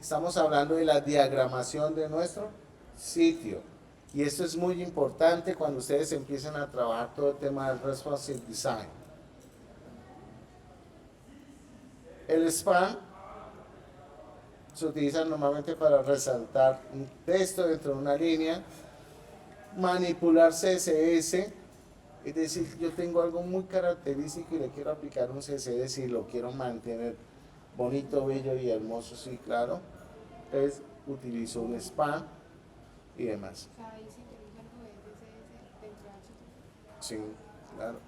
[SPEAKER 1] estamos hablando de la diagramación de nuestro sitio. Y esto es muy importante cuando ustedes empiezan a trabajar todo el tema del responsive design. El span se utiliza normalmente para resaltar un texto dentro de una línea, manipular CSS, es decir, yo tengo algo muy característico y le quiero aplicar un CSS y lo quiero mantener bonito, bello y hermoso, sí, claro. Entonces utilizo un span y demás.
[SPEAKER 3] O sea, ahí se utiliza algo de CSS dentro de HTML.
[SPEAKER 1] Sí, claro.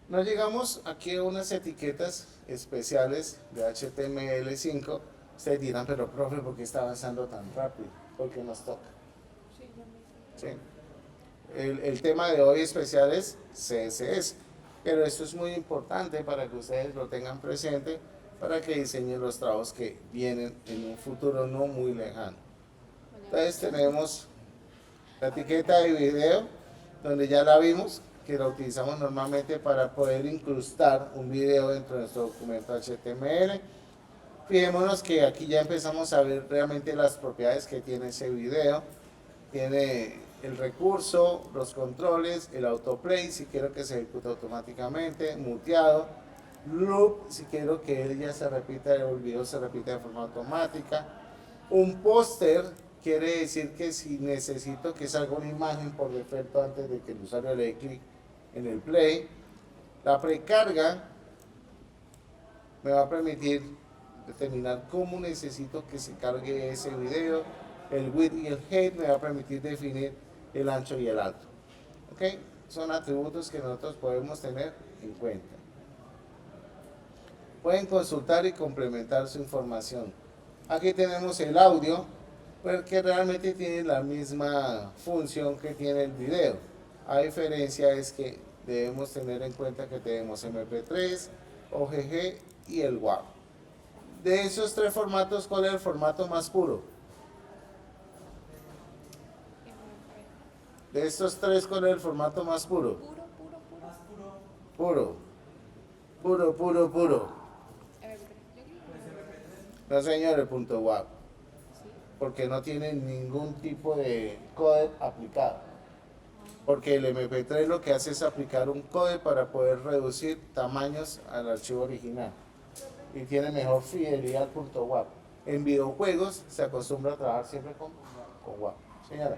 [SPEAKER 1] Nos llegamos aquí a unas etiquetas especiales de HTML5. Ustedes dirán, pero profe, ¿por qué está avanzando tan rápido? Porque nos toca.
[SPEAKER 3] Sí, ya me
[SPEAKER 1] ¿Sí? El tema de hoy especial es CSS, pero esto es muy importante para que ustedes lo tengan presente para que diseñen los trabajos que vienen en un futuro no muy lejano. Entonces tenemos la etiqueta de video, donde ya la vimos, que la utilizamos normalmente para poder incrustar un video dentro de nuestro documento HTML. Fijémonos que aquí ya empezamos a ver realmente las propiedades que tiene ese video. Tiene el recurso, los controles, el autoplay, si quiero que se ejecute automáticamente, muteado, loop, si quiero que él ya se repita, el video se repita de forma automática. Un póster quiere decir que si necesito que salga una imagen por defecto antes de que el usuario le dé clic en el play. La precarga me va a permitir determinar cómo necesito que se cargue ese video. El width y el height me va a permitir definir el ancho y el alto. ¿Ok? Son atributos que nosotros podemos tener en cuenta. Pueden consultar y complementar su información. Aquí tenemos el audio, porque realmente tiene la misma función que tiene el video. A diferencia es que debemos tener en cuenta que tenemos MP3, OGG y el WAV. De esos tres formatos, ¿cuál es el formato más puro? De estos tres, ¿cuál es el formato más puro? Puro. Puro, puro, puro. No, señor, el punto WAV. Porque no tiene ningún tipo de codec aplicado. Porque el MP3 lo que hace es aplicar un codec para poder reducir tamaños al archivo original. Y tiene mejor fidelidad al punto WAV. En videojuegos se acostumbra a trabajar siempre con WAV. Señora.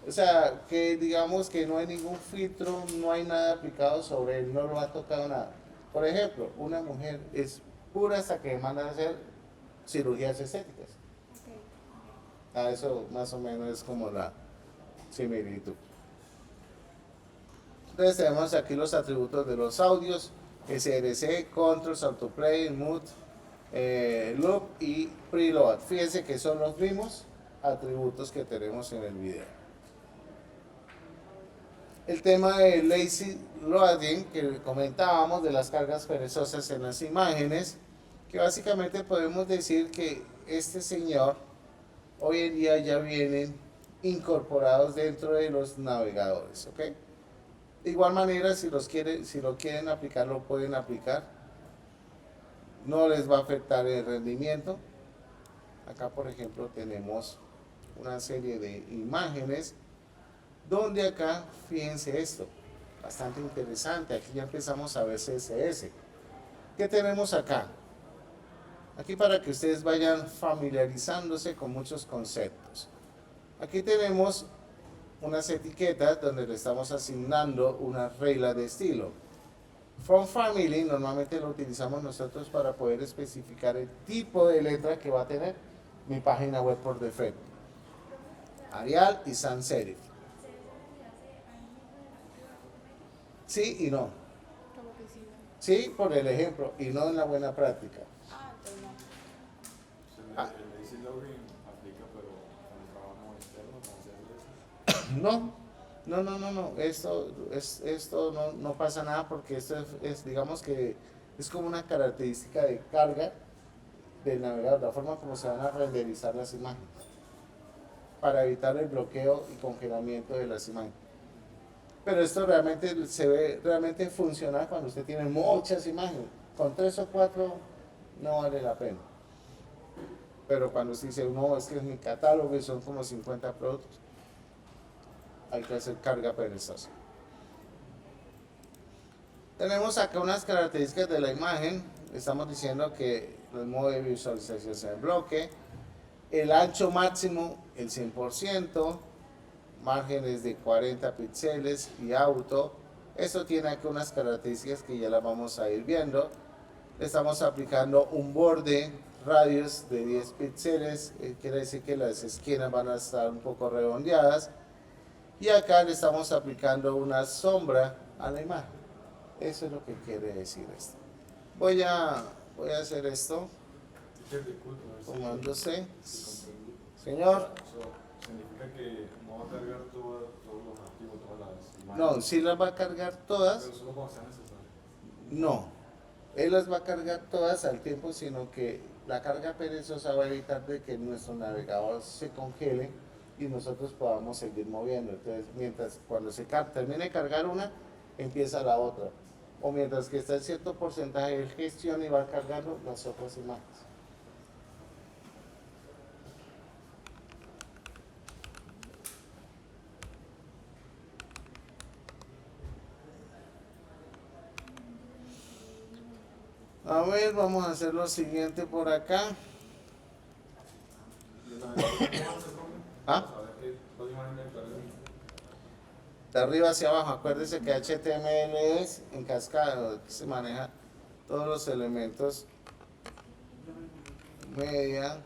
[SPEAKER 1] O sea, que digamos que no hay ningún filtro, no hay nada aplicado sobre él, no lo ha tocado nada. Por ejemplo, una mujer es pura hasta que manda a hacer cirugías estéticas. Eso más o menos es como la similitud. Entonces tenemos aquí los atributos de los audios, SRC, controls, autoplay, mood, loop y preload. Fíjense que son los mismos atributos que tenemos en el video. El tema de lazy loading que comentábamos, de las cargas perezosas en las imágenes, que básicamente podemos decir que este señor hoy en día ya vienen incorporados dentro de los navegadores, ¿ok? De igual manera, si lo quieren aplicar, lo pueden aplicar. No les va a afectar el rendimiento. Acá, por ejemplo, tenemos una serie de imágenes donde acá, fíjense esto, bastante interesante. Aquí ya empezamos a ver CSS. ¿Qué tenemos acá? Aquí para que ustedes vayan familiarizándose con muchos conceptos. Aquí tenemos unas etiquetas donde le estamos asignando una regla de estilo. From Family normalmente lo utilizamos nosotros para poder especificar el tipo de letra que va a tener mi página web por defecto. Arial y sans serif. Sí y no.
[SPEAKER 3] Como que sí, ¿no?
[SPEAKER 1] Sí, por el ejemplo, y no en la buena práctica.
[SPEAKER 3] Ah, entonces no.
[SPEAKER 4] El lazy loading aplica, pero cuando trabajamos externo, con CSS.
[SPEAKER 1] No, no. Esto no pasa nada porque esto digamos que es como una característica de carga del navegador, la forma como se van a renderizar las imágenes, para evitar el bloqueo y congelamiento de las imágenes. Pero esto realmente se ve realmente funcionar cuando usted tiene muchas imágenes. Con 3 o 4 no vale la pena. Pero cuando usted dice, no, es que es mi catálogo y son como 50 productos, hay que hacer carga perezosa. Tenemos acá unas características de la imagen. Estamos diciendo que el modo de visualización es el bloque, el ancho máximo el 100%, márgenes de 40 píxeles y auto. Esto tiene aquí unas características que ya las vamos a ir viendo. Le estamos aplicando un borde radius de 10 píxeles, quiere decir que las esquinas van a estar un poco redondeadas. Y acá le estamos aplicando una sombra a la imagen. Eso es lo que quiere decir esto. Voy a hacer esto,
[SPEAKER 4] Teacher, disculpe, a ver si
[SPEAKER 1] tomándose.
[SPEAKER 4] comprendí.
[SPEAKER 1] Señor,
[SPEAKER 4] Eso significa que no va a cargar todos los archivos, todas las imágenes.
[SPEAKER 1] no, sí las va a cargar todas.
[SPEAKER 4] Pero solo cuando sea necesario.
[SPEAKER 1] No, él las va a cargar todas al tiempo, sino que la carga perezosa va a evitar de que nuestro navegador se congele y nosotros podamos seguir moviendo. Entonces, mientras cuando termine de cargar una, empieza la otra. O mientras que está en cierto porcentaje de gestión y va cargando las otras imágenes. A ver, vamos a hacer lo siguiente por acá.
[SPEAKER 4] Y una vez que se come,
[SPEAKER 1] ¿Ah?
[SPEAKER 4] saber que dos imágenes cargan.
[SPEAKER 1] De arriba hacia abajo, acuérdese que HTML es en cascada, que se maneja todos los elementos media.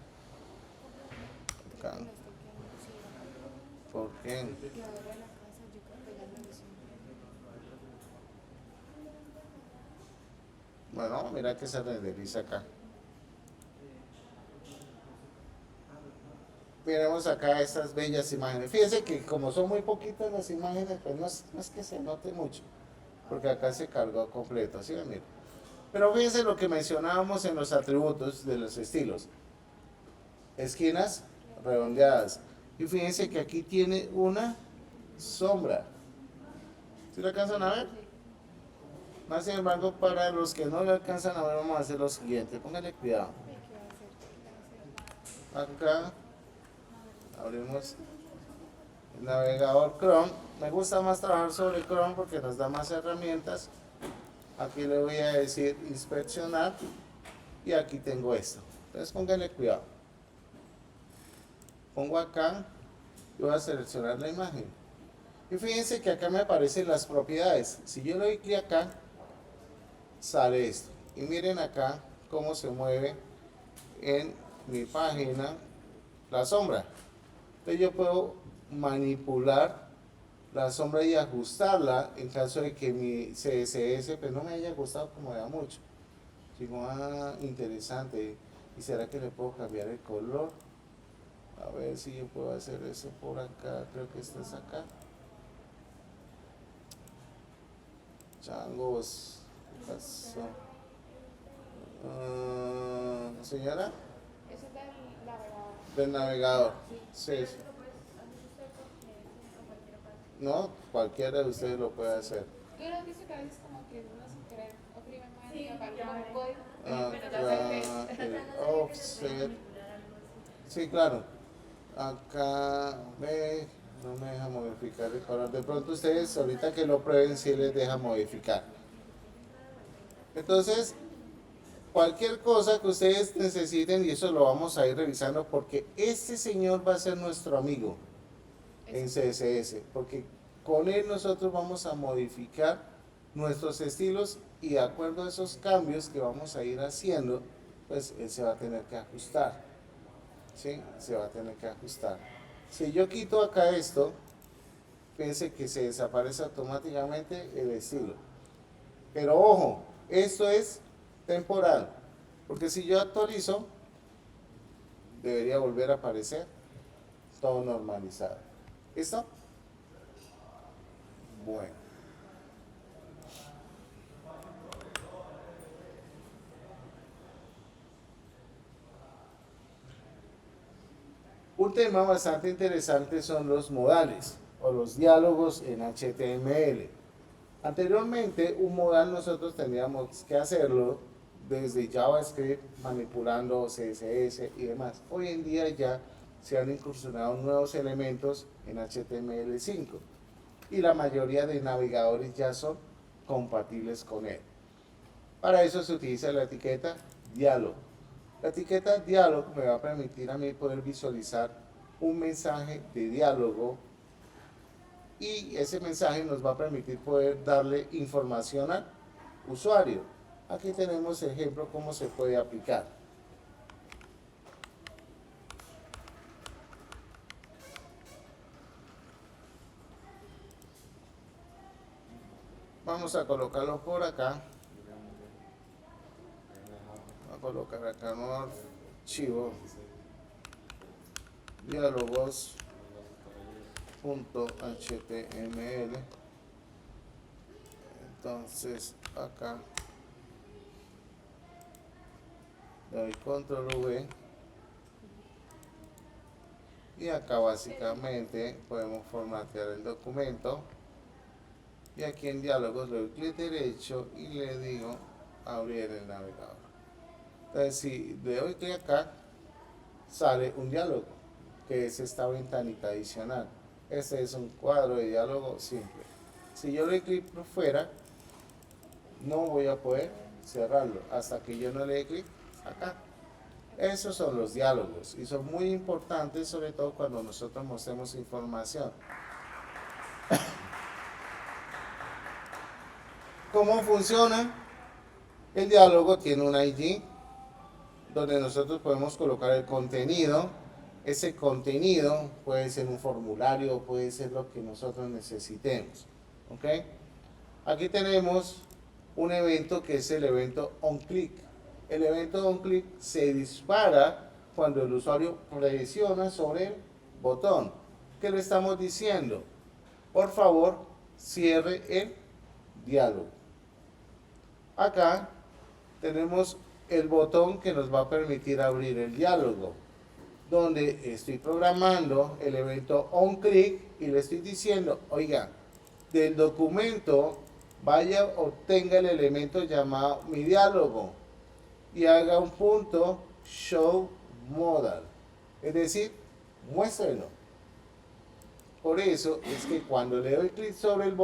[SPEAKER 1] Acá. ¿Por qué?
[SPEAKER 3] Que ahora la casa yo creo que ya no lo son.
[SPEAKER 1] Bueno, mira que se renderiza acá. Miremos acá estas bellas imágenes. Fíjense que como son muy poquitas las imágenes, pues no es que se note mucho, porque acá se cargó completo, ¿sí? Mira. Pero fíjense lo que mencionábamos en los atributos de los estilos. Esquinas redondeadas. Y fíjense que aquí tiene una sombra. ¿Sí lo alcanzan a ver? Más sin embargo, para los que no lo alcanzan a ver, vamos a hacer lo siguiente. Pónganle cuidado.
[SPEAKER 3] ¿Qué va a hacer? ¿Qué va a hacer?
[SPEAKER 1] Acá abrimos el navegador Chrome. Me gusta más trabajar sobre Chrome porque nos da más herramientas. Aquí le voy a decir inspeccionar y aquí tengo esto. Entonces pónganle cuidado. Pongo acá y voy a seleccionar la imagen. Y fíjense que acá me aparecen las propiedades. Si yo le doy clic acá, sale esto. Y miren acá cómo se mueve en mi página la sombra. Entonces yo puedo manipular la sombra y ajustarla en caso de que mi CSS pues no me haya gustado como era mucho. Digo, interesante. ¿Y será que le puedo cambiar el color? A ver si yo puedo hacer eso por acá. Creo que esto es acá. Changos. ¿Qué pasó? Señora,
[SPEAKER 3] Eso es del navegador.
[SPEAKER 1] del navegador. Sí.
[SPEAKER 2] Eso lo puedes hacer usted porque es en cualquier parte.
[SPEAKER 1] No, cualquiera de ustedes lo puede hacer.
[SPEAKER 3] ¿Tú no has visto que a veces como que uno sin querer oprime más
[SPEAKER 2] Sí,
[SPEAKER 3] y aparece
[SPEAKER 2] ya
[SPEAKER 3] como un
[SPEAKER 2] veré.
[SPEAKER 3] código?
[SPEAKER 1] Acá,
[SPEAKER 3] Pero ya sé que
[SPEAKER 1] el offset. Sí, claro. Acá, ve, no me deja modificar el color. De pronto ustedes, ahorita que lo prueben, sí les deja modificar. Entonces, cualquier cosa que ustedes necesiten, y eso lo vamos a ir revisando, porque este señor va a ser nuestro amigo en CSS, porque con él nosotros vamos a modificar nuestros estilos y de acuerdo a esos cambios que vamos a ir haciendo, pues él se va a tener que ajustar. ¿Sí? Se va a tener que ajustar. Si yo quito acá esto, fíjense que se desaparece automáticamente el estilo. Pero ojo, esto es temporal, porque si yo actualizo, debería volver a aparecer todo normalizado. ¿Listo? Bueno. Un tema bastante interesante son los modales o los diálogos en HTML. Anteriormente, un modal nosotros teníamos que hacerlo desde JavaScript, manipulando CSS y demás. Hoy en día ya se han incursionado nuevos elementos en HTML5 y la mayoría de navegadores ya son compatibles con él. Para eso se utiliza la etiqueta diálogo. La etiqueta diálogo me va a permitir a mí poder visualizar un mensaje de diálogo y ese mensaje nos va a permitir poder darle información al usuario. Aquí tenemos ejemplo cómo se puede aplicar. Vamos a colocarlo por acá. Voy a colocar acá un archivo diálogos.html. Entonces acá le doy control V y acá básicamente podemos formatear el documento y aquí en diálogos le doy clic derecho y le digo abrir el navegador. Entonces si le doy clic acá sale un diálogo que es esta ventanita adicional. Este es un cuadro de diálogo simple. Si yo le doy clic por fuera no voy a poder cerrarlo hasta que yo no le dé clic acá. Esos son los diálogos y son muy importantes, sobre todo cuando nosotros mostremos información. ¿Cómo funciona? El diálogo tiene un ID donde nosotros podemos colocar el contenido. Ese contenido puede ser un formulario, puede ser lo que nosotros necesitemos. ¿Ok? Aquí tenemos un evento que es el evento onClick. El evento onClick se dispara cuando el usuario presiona sobre el botón. ¿Qué le estamos diciendo? Por favor, cierre el diálogo. Acá tenemos el botón que nos va a permitir abrir el diálogo, donde estoy programando el evento onClick y le estoy diciendo, oiga, del documento vaya, obtenga el elemento llamado mi diálogo y haga un punto show modal, es decir, muéstrelo. Por eso es que cuando le doy clic sobre el botón